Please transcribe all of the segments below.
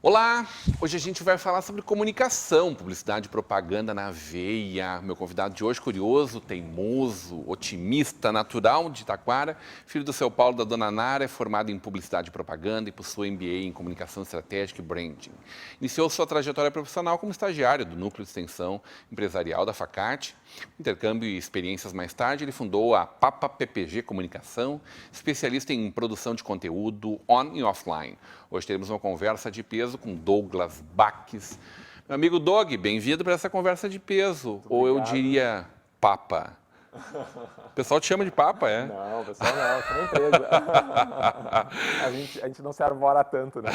Olá! Hoje a gente vai falar sobre comunicação, publicidade e propaganda na veia. Meu convidado de hoje, curioso, teimoso, otimista, natural de Taquara, filho do seu Paulo e da dona Nara, é formado em publicidade e propaganda e possui MBA em comunicação estratégica e branding. Iniciou sua trajetória profissional como estagiário do Núcleo de Extensão Empresarial da Facarte. Intercâmbio e experiências mais tarde, ele fundou a Papa PPG Comunicação, especialista em produção de conteúdo on e offline. Hoje teremos uma conversa de peso com Douglas Baques. Meu amigo Doug, bem-vindo para essa conversa de peso. Ou eu diria Papa. O pessoal te chama de Papa, é? Não, pessoal não, eu sou uma empresa. A gente não se arvora tanto, né?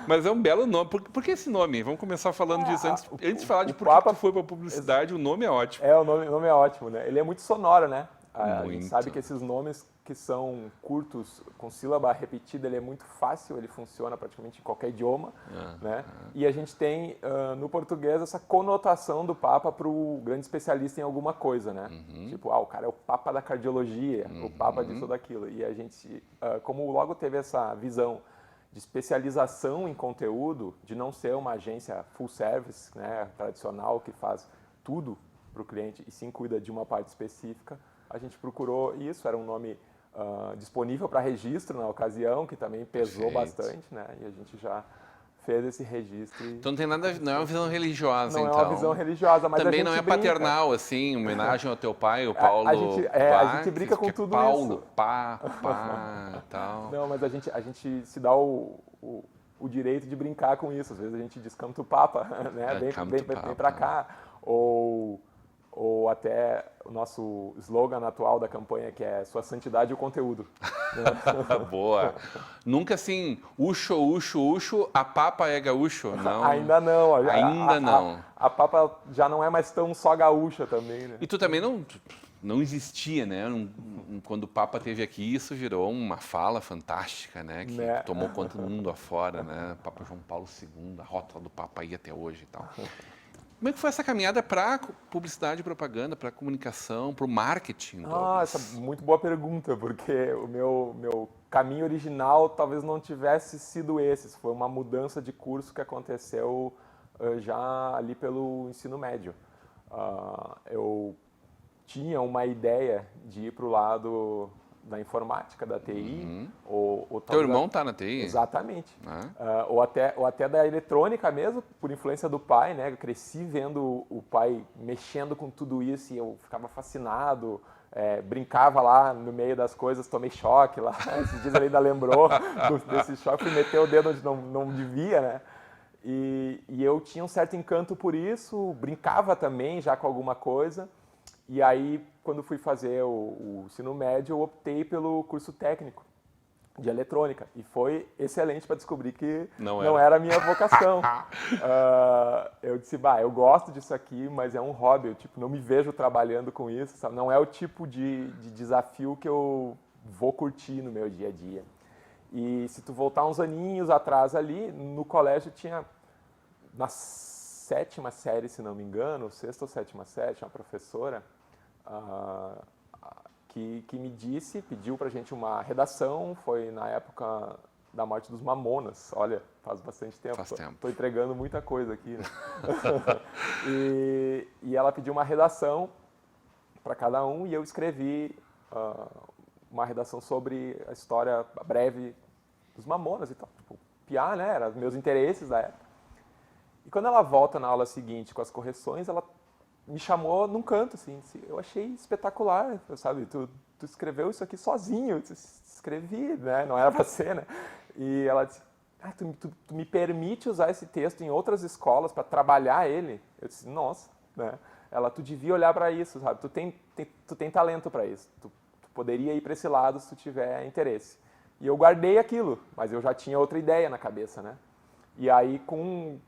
Mas é um belo nome. Por que esse nome? Vamos começar falando disso. Antes de falar de por que Papa tu foi para a publicidade, o nome é ótimo. O nome é ótimo, né? Ele é muito sonoro, né? A gente Muito. sabe que esses nomes que são curtos, com sílaba repetida, ele é muito fácil, ele funciona praticamente em qualquer idioma, né? E a gente tem, no português, essa conotação do Papa para o grande especialista em alguma coisa, né? Tipo, o cara é o Papa da cardiologia, o Papa disso ou daquilo. E a gente, como logo teve essa visão de especialização em conteúdo, de não ser uma agência full service, né, tradicional, que faz tudo para o cliente e sim cuida de uma parte específica, a gente procurou isso, era um nome disponível para registro na ocasião, que também pesou bastante, né? E a gente já fez esse registro. Então não tem nada, não é uma visão religiosa, não então. É uma visão religiosa, mas também a gente não é brinca. paternal, assim, homenagem ao teu pai, o Paulo. A gente brinca com tudo Paulo, isso. Pá, tal. Não, mas a gente se dá o direito de brincar com isso. Às vezes a gente diz canto Papa, né? Vem pra cá. Ou até o nosso slogan atual da campanha, que é Sua Santidade e o Conteúdo. Boa. Nunca assim, uxo, a papa é gaúcho, não? Ainda não. Ainda não. A papa já não é mais tão só gaúcha também, né? E tu também não existia, né? Quando o Papa esteve aqui, isso virou uma fala fantástica, né? Que tomou conta do mundo afora, né? Papa João Paulo II, a rótula do Papa aí até hoje e tal. Como é que foi essa caminhada para publicidade e propaganda, para comunicação, para o marketing? Essa é muito boa pergunta, porque o meu caminho original talvez não tivesse sido esse. Foi uma mudança de curso que aconteceu já ali pelo ensino médio. Eu tinha uma ideia de ir para o lado da informática, da TI. Teu irmão está na TI? Exatamente. Ou até da eletrônica mesmo, por influência do pai, né? Eu cresci vendo o pai mexendo com tudo isso e eu ficava fascinado, brincava lá no meio das coisas, tomei choque lá, esses dias ele ainda lembrou desse choque, fui meter o dedo onde não devia, né? E eu tinha um certo encanto por isso, brincava também já com alguma coisa. E aí, quando fui fazer o ensino médio, eu optei pelo curso técnico de eletrônica. E foi excelente para descobrir que não era a minha vocação. Eu disse, eu gosto disso aqui, mas é um hobby. Eu não me vejo trabalhando com isso, sabe? Não é o tipo de desafio que eu vou curtir no meu dia a dia. E se tu voltar uns aninhos atrás ali, no colégio tinha, na 7ª série, se não me engano, 6ª ou 7ª série, uma professora que me pediu pra gente uma redação, foi na época da morte dos Mamonas, olha, faz bastante tempo. Tô entregando muita coisa aqui, né? e ela pediu uma redação para cada um e eu escrevi uma redação sobre a história breve dos Mamonas e tal, piá, né, eram os meus interesses da época. E quando ela volta na aula seguinte com as correções, ela me chamou num canto, assim, eu achei espetacular, sabe, tu escreveu isso aqui sozinho, eu escrevi, né, não era pra ser, né, e ela disse, tu me permite usar esse texto em outras escolas para trabalhar ele? Eu disse, nossa, né, tu devia olhar para isso, sabe, tu tem talento para isso, tu poderia ir para esse lado se tu tiver interesse. E eu guardei aquilo, mas eu já tinha outra ideia na cabeça, né, e aí com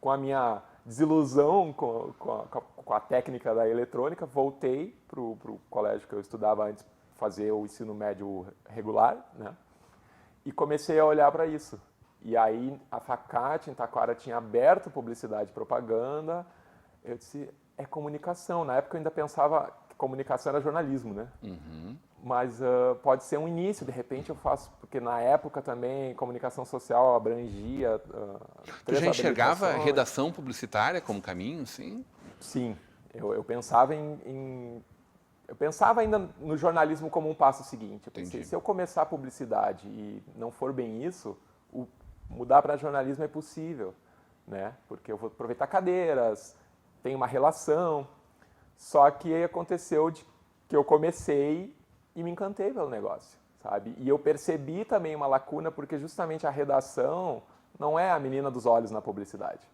a minha desilusão com com a técnica da eletrônica, voltei para o colégio que eu estudava antes, fazer o ensino médio regular, né? E comecei a olhar para isso. E aí a Facate em Taquara tinha aberto publicidade e propaganda. Eu disse, é comunicação. Na época eu ainda pensava que comunicação era jornalismo, né? Mas pode ser um início, de repente eu faço, porque na época também comunicação social abrangia Tu já enxergava habilitações. redação publicitária como caminho, sim? Sim, eu pensava eu pensava ainda no jornalismo como um passo seguinte. Eu pensei, Entendi. se eu começar a publicidade e não for bem isso, mudar para jornalismo é possível, né? Porque eu vou aproveitar cadeiras, tem uma relação. Só que aconteceu que eu comecei e me encantei pelo negócio, sabe? E eu percebi também uma lacuna, porque justamente a redação não é a menina dos olhos na publicidade.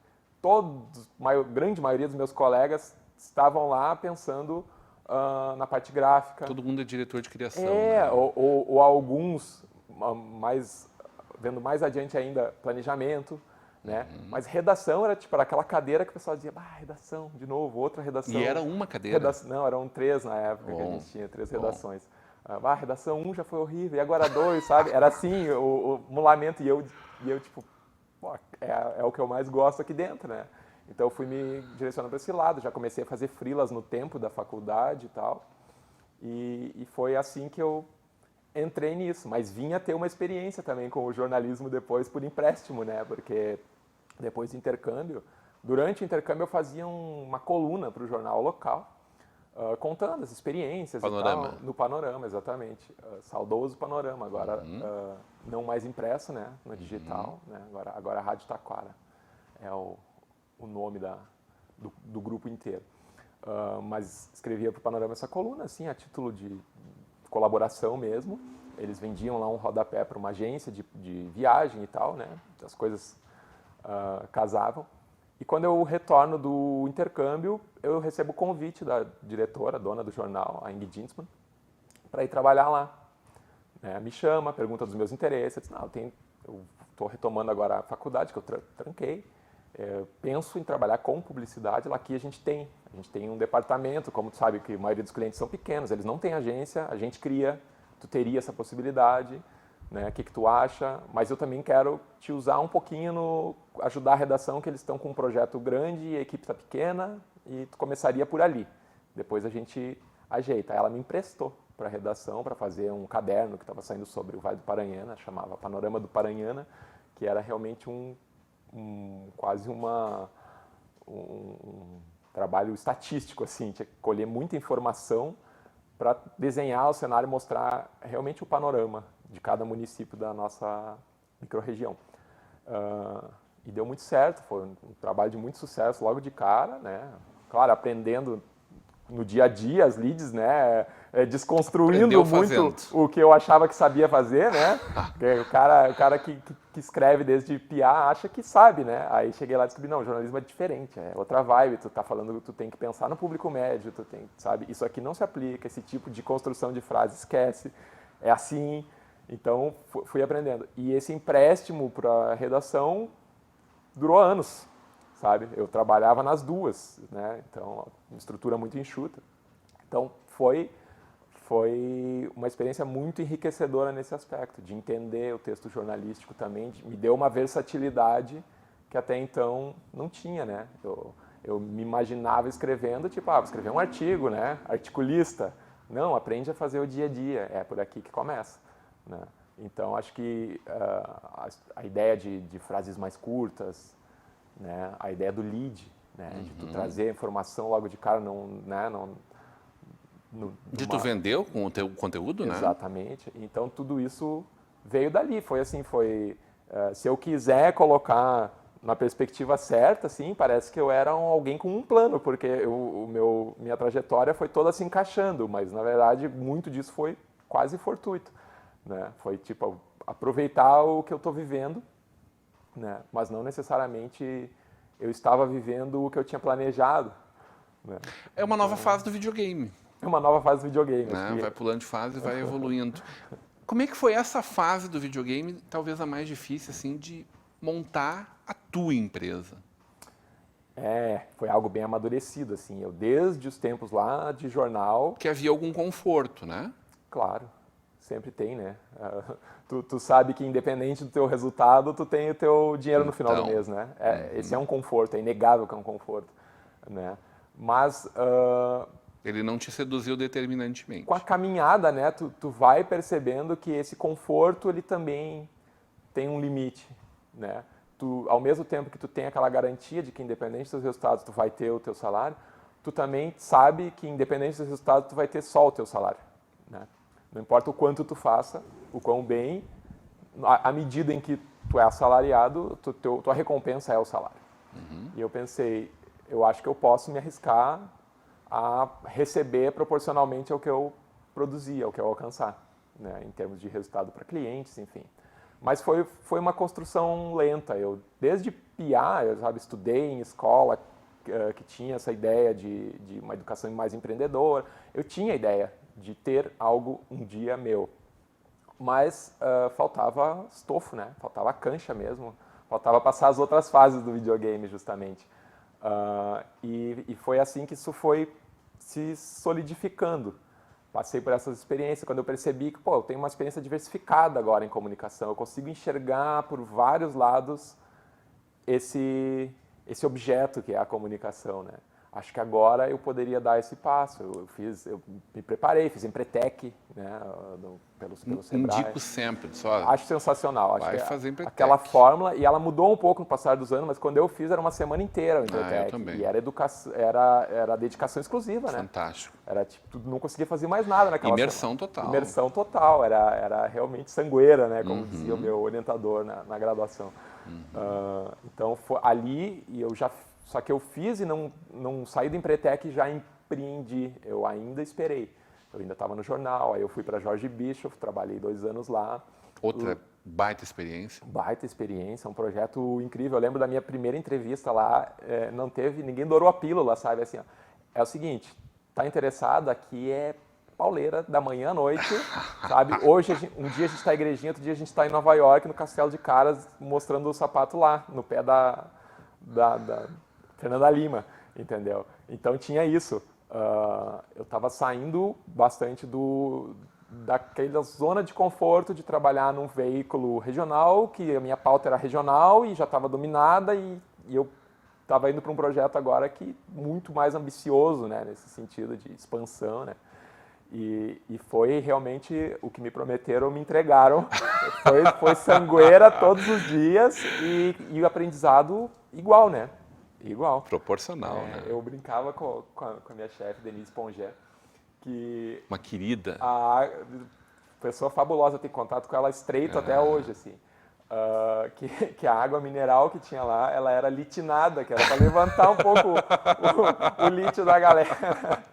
Grande maioria dos meus colegas estavam lá pensando na parte gráfica. Todo mundo é diretor de criação, né? ou alguns, vendo mais adiante ainda, planejamento, né? Mas redação era tipo aquela cadeira que o pessoal dizia, redação, de novo, outra redação. E era uma cadeira? Não, eram 3 na época que a gente tinha, 3 redações. Redação 1 já foi horrível, e agora 2, sabe? Era assim, o mulamento, e eu tipo, é o que eu mais gosto aqui dentro, né? Então eu fui me direcionando para esse lado, já comecei a fazer freelas no tempo da faculdade e tal, e foi assim que eu entrei nisso, mas vinha ter uma experiência também com o jornalismo depois por empréstimo, né? Porque depois do intercâmbio, durante o intercâmbio eu fazia uma coluna para o jornal local, contando as experiências Panorama. e tal, no Panorama, exatamente. Saudoso Panorama, agora não mais impresso, né? No digital, né? Agora a Rádio Taquara é o nome do grupo inteiro. Mas escrevia para o Panorama essa coluna, assim, a título de colaboração mesmo. Eles vendiam lá um rodapé para uma agência de viagem e tal, né? As coisas casavam. E quando eu retorno do intercâmbio, eu recebo o convite da diretora, dona do jornal, a Ingrid Dinsman, para ir trabalhar lá. Né? Me chama, pergunta dos meus interesses. Eu disse, eu estou retomando agora a faculdade, que eu tranquei. Penso em trabalhar com publicidade. Lá aqui a gente tem um departamento, como tu sabe que a maioria dos clientes são pequenos, eles não têm agência, a gente cria, tu teria essa possibilidade, né? O que tu acha? Mas eu também quero te usar um pouquinho ajudar a redação, que eles estão com um projeto grande e a equipe está pequena, e tu começaria por ali. Depois a gente ajeita. Ela me emprestou para a redação, para fazer um caderno que estava saindo sobre o Vale do Paranhana, chamava Panorama do Paranhana, que era realmente quase um trabalho estatístico, assim, tinha que colher muita informação para desenhar o cenário e mostrar realmente o panorama de cada município da nossa microrregião. E deu muito certo, foi um trabalho de muito sucesso logo de cara, né? Claro, aprendendo no dia a dia as leads, né? Desconstruindo muito o que eu achava que sabia fazer, né? O cara que escreve desde piá acha que sabe, né? Aí cheguei lá e descobri, não, o jornalismo é diferente, é outra vibe, tu tá falando, tu tem que pensar no público médio, tu tem, sabe? Isso aqui não se aplica, esse tipo de construção de frase esquece, é assim. Então, fui aprendendo. E esse empréstimo para redação durou anos, sabe? Eu trabalhava nas duas, né? Então, uma estrutura muito enxuta. Então, foi uma experiência muito enriquecedora nesse aspecto, de entender o texto jornalístico também, me deu uma versatilidade que até então não tinha, né? Eu me imaginava escrevendo, tipo, vou escrever um artigo, né? Articulista. Não, aprende a fazer o dia a dia, é por aqui que começa, né? Então, acho que a ideia de frases mais curtas, né? A ideia do lead, né? De tu trazer a informação logo de cara, tu vendeu com o teu conteúdo, né? Exatamente. Então, tudo isso veio dali. Foi assim, se eu quiser colocar na perspectiva certa, assim, parece que eu era alguém com um plano, porque minha trajetória foi toda se encaixando, mas, na verdade, muito disso foi quase fortuito, né? Foi, tipo, aproveitar o que eu estou vivendo, né? Mas não necessariamente eu estava vivendo o que eu tinha planejado, né? É uma nova fase do videogame. É uma nova fase do videogame. Né? Vai pulando de fase e vai evoluindo. Como é que foi essa fase do videogame, talvez a mais difícil, assim, de montar a tua empresa? Foi algo bem amadurecido, assim. Eu, desde os tempos lá de jornal... Que havia algum conforto, né? Claro, sempre tem, né? Tu sabe que independente do teu resultado, tu tem o teu dinheiro no final do mês, né? Esse é um conforto, é inegável que é um conforto, né? Mas... ele não te seduziu determinantemente. Com a caminhada, né? Tu vai percebendo que esse conforto, ele também tem um limite, né? Ao mesmo tempo que tu tem aquela garantia de que independente dos resultados tu vai ter o teu salário, tu também sabe que independente dos resultados tu vai ter só o teu salário, né? Não importa o quanto tu faça, o quão bem, à medida em que tu é assalariado, tua recompensa é o salário. E eu pensei, eu acho que eu posso me arriscar a receber proporcionalmente ao que eu produzir, ao que eu alcançar, né? Em termos de resultado para clientes, enfim. Mas foi uma construção lenta. Eu, desde piá, estudei em escola que tinha essa ideia de uma educação mais empreendedora. Eu tinha a ideia de ter algo um dia meu. Mas faltava estofo, né? Faltava cancha mesmo. Faltava passar as outras fases do videogame, justamente. E foi assim que isso foi se solidificando. Passei por essas experiências, quando eu percebi que, eu tenho uma experiência diversificada agora em comunicação. Eu consigo enxergar por vários lados esse objeto que é a comunicação, né? Acho que agora eu poderia dar esse passo. Eu me preparei, fiz Empretec, né, pelo Sebrae. Indico sempre. Só acho sensacional. Acho vai que fazer Empretec. Aquela fórmula, e ela mudou um pouco no passar dos anos, mas quando eu fiz era uma semana inteira o Empretec. Eu também. E era dedicação exclusiva, né? Fantástico. Era tipo, tu não conseguia fazer mais nada naquela Imersão semana. total. Imersão total. Era realmente sangueira, né? Como dizia o meu orientador na graduação. Então, foi ali, e só que eu fiz e não saí do Empretec e já empreendi. Eu ainda esperei. Eu ainda estava no jornal, aí eu fui para Jorge Bischoff, trabalhei 2 anos lá. Outra baita experiência. Baita experiência, um projeto incrível. Eu lembro da minha primeira entrevista lá, ninguém dourou a pílula, sabe? Assim, ó, é o seguinte, tá interessado? Aqui é pauleira da manhã à noite, sabe? Hoje, um dia a gente está em Igrejinha, outro dia a gente está em Nova York, no Castelo de Caras, mostrando o sapato lá, no pé da Fernanda Lima, entendeu? Então tinha isso. Eu estava saindo bastante daquela zona de conforto de trabalhar num veículo regional, que a minha pauta era regional e já estava dominada, e eu estava indo para um projeto agora muito mais ambicioso, né, nesse sentido de expansão, né? E foi realmente o que me prometeram, me entregaram. Foi sangueira todos os dias e o aprendizado igual, né? Igual. Proporcional, né? Eu brincava com a minha chefe, Denise Pongé, que... Uma querida. Pessoa fabulosa, eu tenho contato com ela estreito até hoje, assim. Que a água mineral que tinha lá, ela era litinada, que era para levantar um pouco o lítio da galera.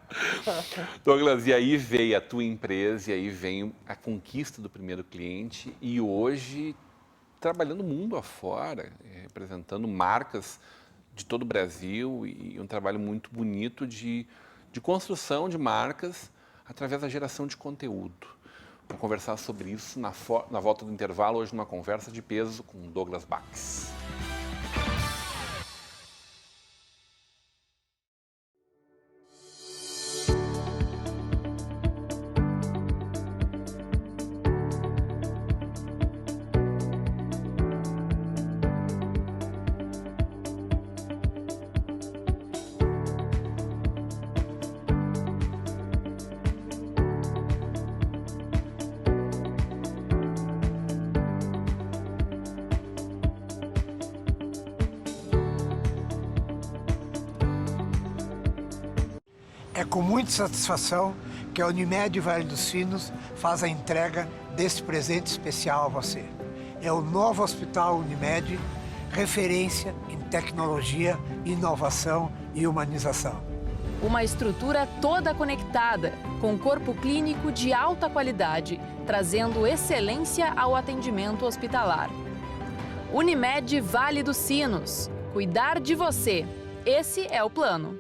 Douglas, e aí veio a tua empresa, e aí vem a conquista do primeiro cliente, e hoje trabalhando mundo afora, representando marcas de todo o Brasil, e um trabalho muito bonito de construção de marcas através da geração de conteúdo. Vamos conversar sobre isso na volta do intervalo, hoje numa conversa de peso com Douglas Bax. É com muita satisfação que a Unimed Vale dos Sinos faz a entrega deste presente especial a você. É o novo Hospital Unimed, referência em tecnologia, inovação e humanização. Uma estrutura toda conectada, com corpo clínico de alta qualidade, trazendo excelência ao atendimento hospitalar. Unimed Vale dos Sinos. Cuidar de você. Esse é o plano.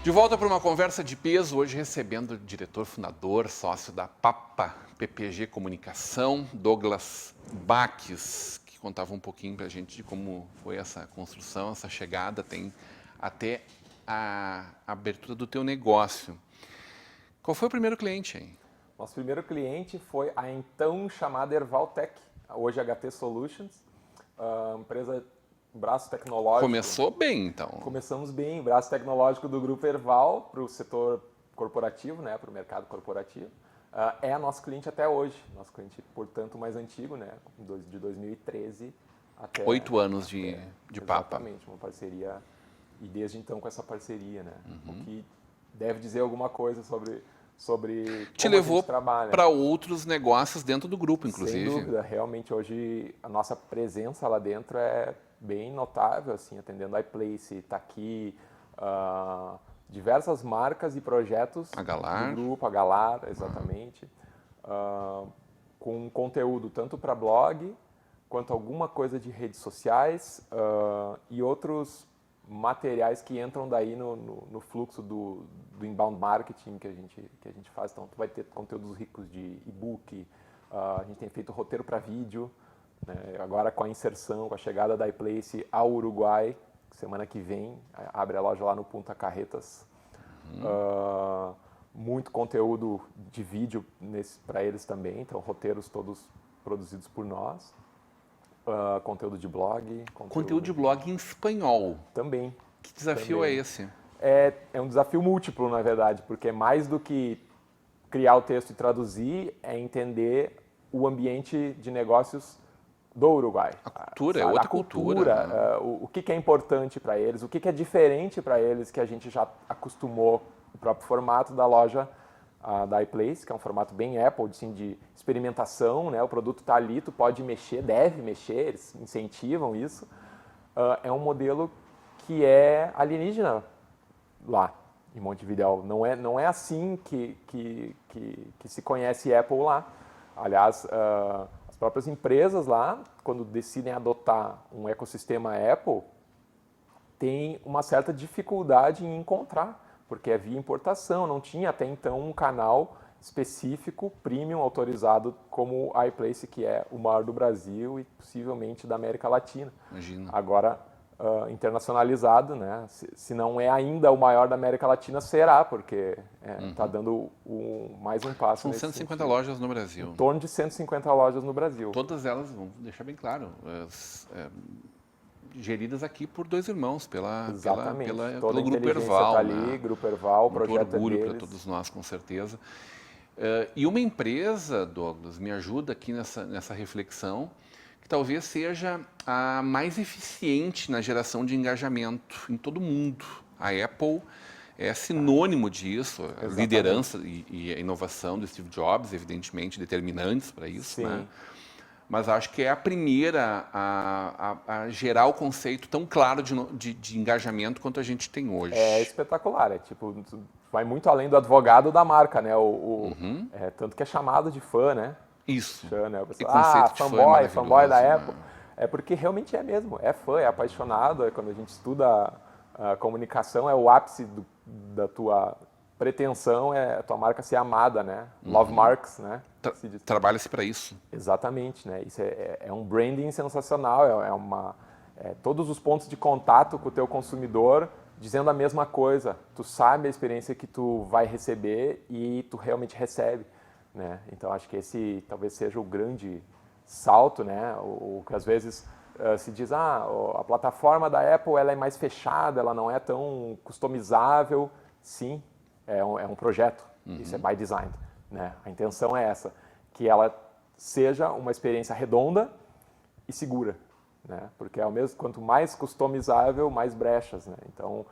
De volta para uma conversa de peso, hoje recebendo o diretor fundador, sócio da Papa PPG Comunicação, Douglas Baques, que contava um pouquinho para a gente de como foi essa construção, essa chegada, tem até a abertura do teu negócio. Qual foi o primeiro cliente aí? Nosso primeiro cliente foi a então chamada Ervaltec, hoje HT Solutions, empresa braço tecnológico. Começou bem, então. Começamos bem, braço tecnológico do Grupo Erval para o setor corporativo, né, para o mercado corporativo. É nosso cliente até hoje, nosso cliente, portanto, mais antigo, né, de 2013 até... 8 anos de Papa. Exatamente, uma parceria, e desde então com essa parceria, né, o que deve dizer alguma coisa sobre Te levou para outros negócios dentro do grupo, inclusive. Sem dúvida, realmente hoje a nossa presença lá dentro é bem notável, assim, atendendo a iPlace, está aqui, diversas marcas e projetos a Galar. do grupo, a Galar, exatamente, com conteúdo tanto para blog, quanto alguma coisa de redes sociais e outros materiais que entram daí no fluxo do inbound marketing que a gente faz. Então, tu vai ter conteúdos ricos de e-book, a gente tem feito roteiro para vídeo, né? Agora com a inserção, com a chegada da iPlace ao Uruguai, semana que vem, abre a loja lá no Punta Carretas. Muito conteúdo de vídeo para eles também, então roteiros todos produzidos por nós. Conteúdo de blog. Conteúdo de blog em espanhol. Também. Que desafio é esse? É um desafio múltiplo, na verdade, porque mais do que criar o texto e traduzir, é entender o ambiente de negócios do Uruguai. A cultura, é outra cultura. Né? O que é importante para eles, o que é diferente para eles, que a gente já acostumou o próprio formato da loja da iPlace, que é um formato bem Apple, assim, de experimentação, né? O produto está ali, tu pode mexer, deve mexer, eles incentivam isso. É um modelo que é alienígena lá em Montevidéu. Não é assim que se conhece Apple lá. Aliás, as próprias empresas lá, quando decidem adotar um ecossistema Apple, têm uma certa dificuldade em encontrar, porque é via importação, não tinha até então um canal específico, premium, autorizado como a iPlace, que é o maior do Brasil e possivelmente da América Latina. Imagina. Agora, internacionalizado, né? Se não é ainda o maior da América Latina, será, porque está dando mais um passo. São 150 lojas no Brasil. Em torno de 150 lojas no Brasil. Todas elas, vamos deixar bem claro, geridas aqui por dois irmãos, pelo Grupo Erval. Tá ali, Grupo Erval, o projeto muito orgulho deles. para todos nós, com certeza. E uma empresa, Douglas, me ajuda aqui nessa reflexão, que talvez seja a mais eficiente na geração de engajamento em todo o mundo. A Apple é sinônimo disso, a liderança e a inovação do Steve Jobs, evidentemente, determinantes para isso, né? Mas acho que é a primeira a gerar o conceito tão claro de engajamento quanto a gente tem hoje. É espetacular, vai muito além do advogado da marca, né? Tanto que é chamado de fã, né? Isso. Né? Fanboy da Apple. Né? É porque realmente é mesmo, é fã, é apaixonado. Quando a gente estuda a comunicação, é o ápice da tua pretensão, é a tua marca ser amada, né? Love marks, né? Trabalha-se para isso. Exatamente, né? Isso é um branding sensacional, todos os pontos de contato com o teu consumidor dizendo a mesma coisa. Tu sabe a experiência que tu vai receber e tu realmente recebe, né? Então acho que esse talvez seja o grande salto, né? O que às vezes se diz, a plataforma da Apple ela é mais fechada, ela não é tão customizável. Sim, é um projeto, isso é by design, né? A intenção é essa, que ela seja uma experiência redonda e segura, né? Porque quanto mais customizável, mais brechas, né? Então,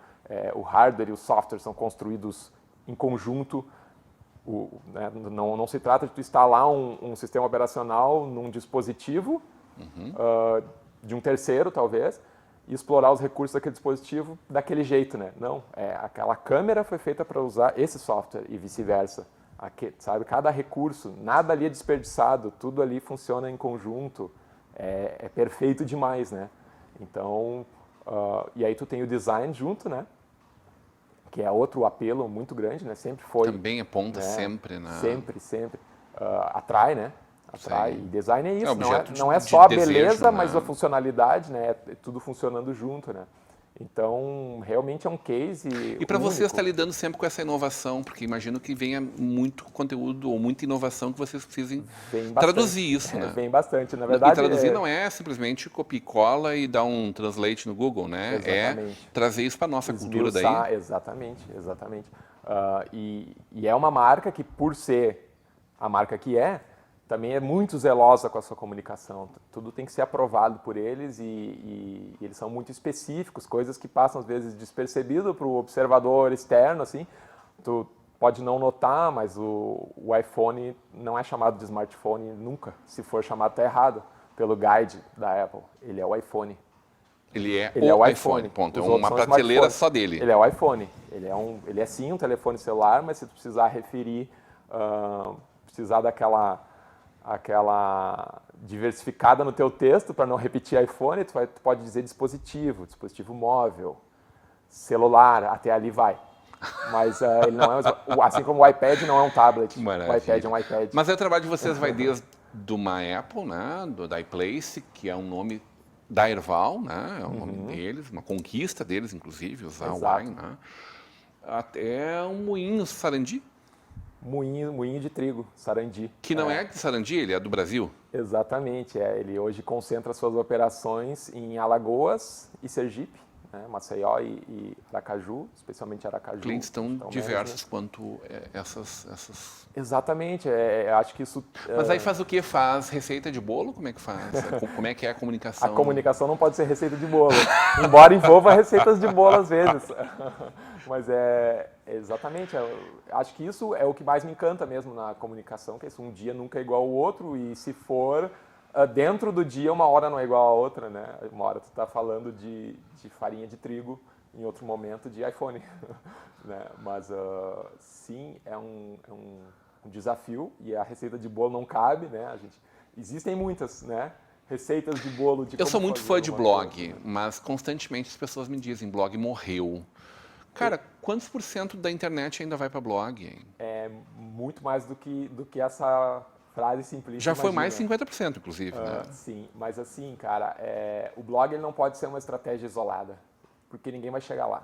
o hardware e o software são construídos em conjunto. Né? Não se trata de tu instalar um sistema operacional num dispositivo de um terceiro, talvez, e explorar os recursos daquele dispositivo daquele jeito, né? Não, aquela câmera foi feita para usar esse software e vice-versa. Sabe? Cada recurso, nada ali é desperdiçado, tudo ali funciona em conjunto, é perfeito demais, né? Então, e aí tu tem o design junto, né? que é outro apelo muito grande, né? Sempre foi. Também aponta né? sempre na... Sempre. Atrai, né? Atrai. E design é isso, objeto não é de só a desejo, beleza, né? mas a funcionalidade, né? É tudo funcionando junto, né? Então, realmente é um case E para você único. estar lidando sempre com essa inovação, porque imagino que venha muito conteúdo ou muita inovação que vocês precisem Vem bastante. traduzir isso, né? Vem bastante, na verdade. E traduzir não é simplesmente copia e cola e dar um translate no Google, né? Exatamente. É trazer isso para nossa cultura daí. Exatamente. E é uma marca que, por ser a marca que é, também é muito zelosa com a sua comunicação. Tudo tem que ser aprovado por eles e eles são muito específicos, coisas que passam às vezes despercebido para o observador externo, assim. Tu pode não notar, mas o iPhone não é chamado de smartphone nunca. Se for chamado, está errado. Pelo guide da Apple, ele é o iPhone. Ele é o iPhone, ponto. É Os outros uma são prateleira smartphones. só dele. Ele é o iPhone. Ele é sim um telefone celular, mas se tu precisar referir, precisar daquela diversificada no teu texto para não repetir iPhone, tu pode dizer dispositivo móvel, celular, até ali vai. Mas ele não é assim como o iPad não é um tablet. Maravilha. O iPad é um iPad. Mas aí o trabalho de vocês vai desde uma Apple, né, da iPlace, que é um nome da Erval, né, é o nome deles, uma conquista deles, inclusive, usar o Exato. Wine, né, até um moinho Sarandi, Moinho de trigo, Sarandi. que não é de Sarandi, ele é do Brasil. Exatamente, ele hoje concentra suas operações em Alagoas e Sergipe, né, Maceió e Aracaju, especialmente Aracaju. Clientes tão então, diversos quanto essas... Exatamente, acho que isso... Mas aí faz o quê? Faz receita de bolo? Como é que faz? Como é que é a comunicação? A comunicação não pode ser receita de bolo, embora envolva receitas de bolo às vezes. Mas exatamente, acho que isso é o que mais me encanta mesmo na comunicação, que um dia nunca é igual ao outro e se for dentro do dia, uma hora não é igual a outra, né? Uma hora tu tá falando de farinha de trigo, em outro momento de iPhone, né? Mas sim, é um desafio e a receita de bolo não cabe, né? Existem muitas, né? Receitas de bolo de Eu sou muito fã de blog, coisa, né? mas constantemente as pessoas me dizem, blog morreu. Cara, quantos % da internet ainda vai para blog, hein? É muito mais do que essa frase simplista. Já foi mais imagina. 50%, inclusive, né? Sim, mas assim, cara, o blog ele não pode ser uma estratégia isolada, porque ninguém vai chegar lá.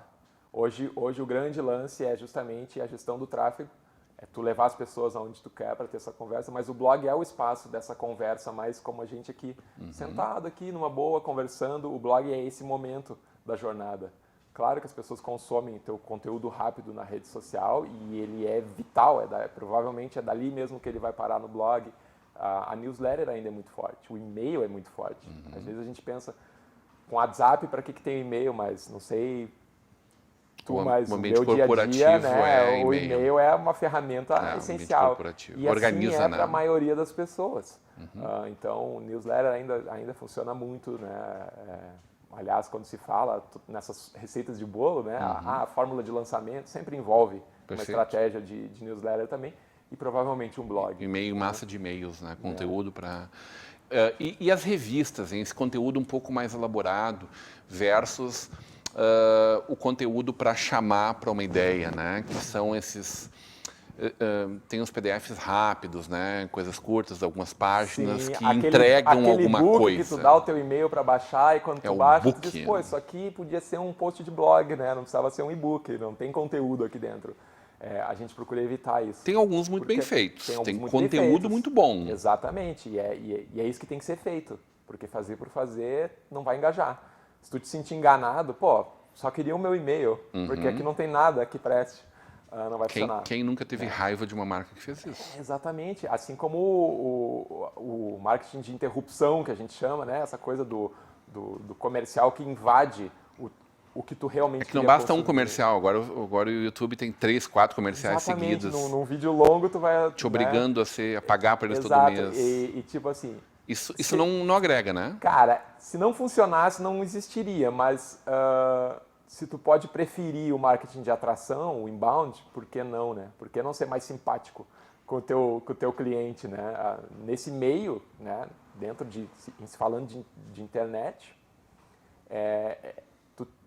Hoje o grande lance é justamente a gestão do tráfego, é tu levar as pessoas aonde tu quer para ter essa conversa, mas o blog é o espaço dessa conversa, mais como a gente aqui, sentado aqui numa boa, conversando, o blog é esse momento da jornada. Claro que as pessoas consomem teu conteúdo rápido na rede social e ele é vital, provavelmente é dali mesmo que ele vai parar no blog. A newsletter ainda é muito forte, o e-mail é muito forte. Às vezes a gente pensa, com WhatsApp, para que tem e-mail, mas não sei... Mas o o ambiente meu dia a corporativo dia, né, o e-mail. e-mail é uma ferramenta essencial. Corporativo. E Organiza, assim é né? para a maioria das pessoas. Então, o newsletter ainda funciona muito, né? Aliás, quando se fala nessas receitas de bolo, né, a fórmula de lançamento sempre envolve uma estratégia de newsletter também e provavelmente um blog. E-mail, massa de e-mails, né? Conteúdo para... E as revistas, hein? Esse conteúdo um pouco mais elaborado versus o conteúdo para chamar para uma ideia, né? Que são esses... tem os PDFs rápidos, né? Coisas curtas, algumas páginas que entregam alguma coisa. Que tu dá o teu e-mail para baixar e quando tu baixa, tu diz, pô, isso aqui podia ser um post de blog, né? Não precisava ser um e-book, não tem conteúdo aqui dentro. A gente procura evitar isso. Tem alguns muito bem feitos, tem muito conteúdo muito bom. Exatamente, e é isso que tem que ser feito, porque fazer por fazer não vai engajar. Se tu te sentir enganado, pô, só queria o meu e-mail, porque aqui não tem nada que preste. Não vai funcionar. Quem nunca teve raiva de uma marca que fez isso? Exatamente. Assim como o marketing de interrupção, que a gente chama, né? Essa coisa do comercial que invade o que tu realmente que não basta um comercial. Agora o YouTube tem 3, 4 comerciais seguidos. Num vídeo longo tu vai... Te obrigando a pagar para eles todo mês. E tipo assim... Isso não agrega, né? Cara, se não funcionasse, não existiria, mas... se tu pode preferir o marketing de atração, o inbound, por que não, né? Por que não ser mais simpático com o teu cliente, né? Nesse meio, né? Falando de internet,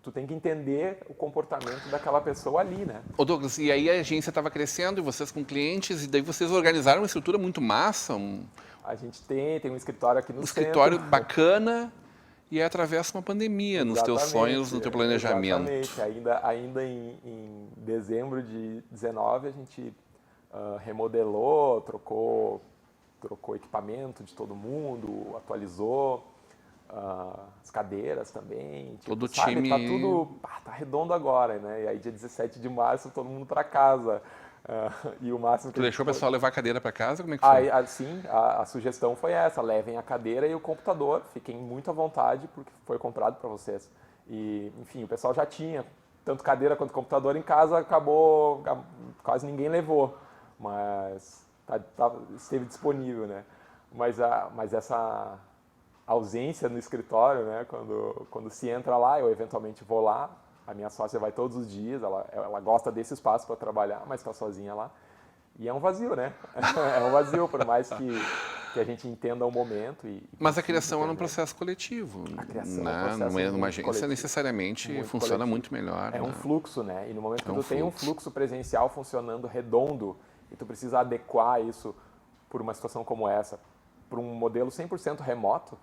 tu tem que entender o comportamento daquela pessoa ali, né? Ô Douglas, e aí a agência estava crescendo, e vocês com clientes, e daí vocês organizaram uma estrutura muito massa, A gente tem um escritório aqui no um centro. escritório bacana, e aí atravessa uma pandemia nos teus sonhos, no teu planejamento. Exatamente. Ainda em dezembro de 19, a gente remodelou, trocou equipamento de todo mundo, atualizou as cadeiras também. Todo o time... Tá tudo... tá redondo agora, né? E aí dia 17 de março todo mundo para casa. E o máximo que Tu deixou o pessoal levar a cadeira para casa? Como é que foi? Sim, a sugestão foi essa, levem a cadeira e o computador, fiquem muito à vontade porque foi comprado para vocês. E, enfim, o pessoal já tinha tanto cadeira quanto computador em casa, acabou, quase ninguém levou, mas esteve disponível, né? Mas essa ausência no escritório, né? Quando se entra lá, eu eventualmente vou lá, a minha sócia vai todos os dias, ela gosta desse espaço para trabalhar, mas está sozinha lá. E é um vazio, né? É um vazio, por mais que a gente entenda o momento. Mas a criação é um processo coletivo. A criação né? é um processo Numa agência coletivo. necessariamente Muito funciona coletivo. muito melhor. É um fluxo, né? E no momento que tu tem um fluxo. fluxo presencial funcionando redondo e tu precisa adequar isso por uma situação como essa, para um modelo 100% remoto,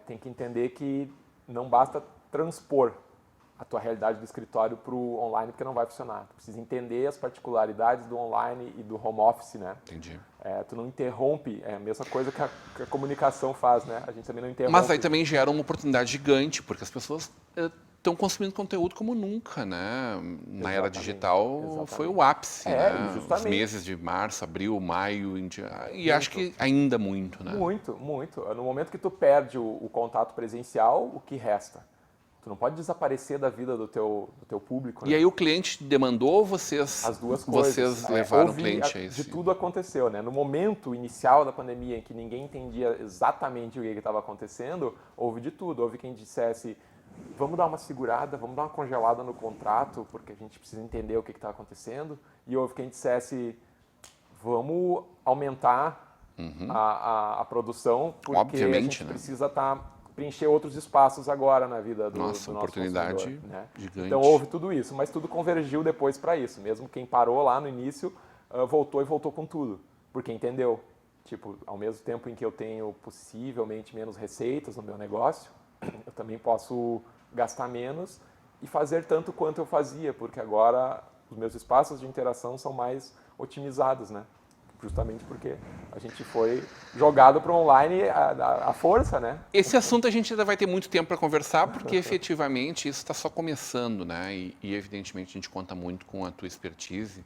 tem que entender que não basta transpor a tua realidade do escritório para o online, porque não vai funcionar. Tu precisa entender as particularidades do online e do home office, né? Entendi. Tu não interrompe, é a mesma coisa que a comunicação faz, né? A gente também não interrompe. Mas aí também gera uma oportunidade gigante, porque as pessoas estão consumindo conteúdo como nunca, né? Na era digital foi o ápice, né? Justamente. Os meses de março, abril, maio, e acho que ainda muito, né? Muito, muito. No momento que tu perde o contato presencial, o que resta? Tu não pode desaparecer da vida do teu público. E né? aí o cliente demandou ou vocês, As duas coisas. vocês levaram o cliente a isso? De tudo aconteceu, né? No momento inicial da pandemia, em que ninguém entendia exatamente o que estava acontecendo, houve de tudo. Houve quem dissesse, vamos dar uma segurada, vamos dar uma congelada no contrato, porque a gente precisa entender o que está acontecendo. E houve quem dissesse, vamos aumentar a produção, porque Obviamente, a gente né? precisa preencher outros espaços agora na vida do nosso oportunidade consumidor, né? gigante. Então houve tudo isso, mas tudo convergiu depois para isso. Mesmo quem parou lá no início, voltou com tudo, porque entendeu. Tipo, ao mesmo tempo em que eu tenho possivelmente menos receitas no meu negócio, eu também posso gastar menos e fazer tanto quanto eu fazia, porque agora os meus espaços de interação são mais otimizados, né? Justamente porque a gente foi jogado para o online à força, né? Esse assunto a gente ainda vai ter muito tempo para conversar, porque efetivamente isso está só começando, né? E evidentemente a gente conta muito com a tua expertise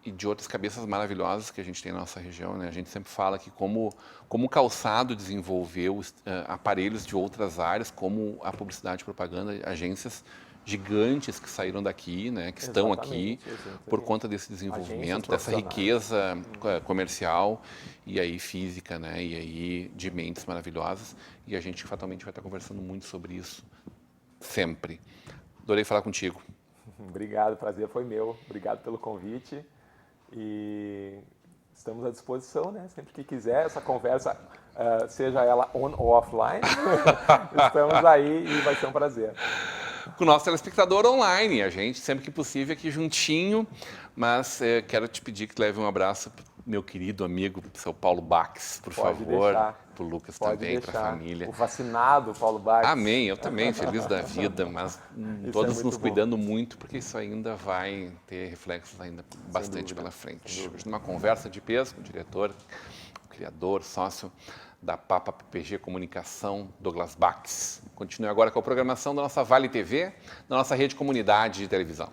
e de outras cabeças maravilhosas que a gente tem na nossa região, né? A gente sempre fala que como o calçado desenvolveu aparelhos de outras áreas, como a publicidade e propaganda, agências gigantes que saíram daqui, né, que estão aqui por conta desse desenvolvimento, dessa riqueza comercial e aí física, né, e aí de mentes maravilhosas. E a gente fatalmente vai estar conversando muito sobre isso sempre. Adorei falar contigo. Obrigado, o prazer foi meu. Obrigado pelo convite e estamos à disposição, né? Sempre que quiser essa conversa, seja ela on ou offline, estamos aí e vai ser um prazer. Com o nosso telespectador online, a gente sempre que possível aqui juntinho, mas quero te pedir que leve um abraço pro meu querido amigo, seu Paulo Bax, por favor, para o Lucas também, para a família. O vacinado Paulo Bax. Amém, eu também, feliz da vida, mas todos nos cuidando muito, porque isso ainda vai ter reflexos ainda bastante pela frente. Hoje numa conversa de peso com o diretor, o criador, sócio da Papa PPG Comunicação, Douglas Bax. Continue agora com a programação da nossa Vale TV, da nossa rede comunidade de televisão.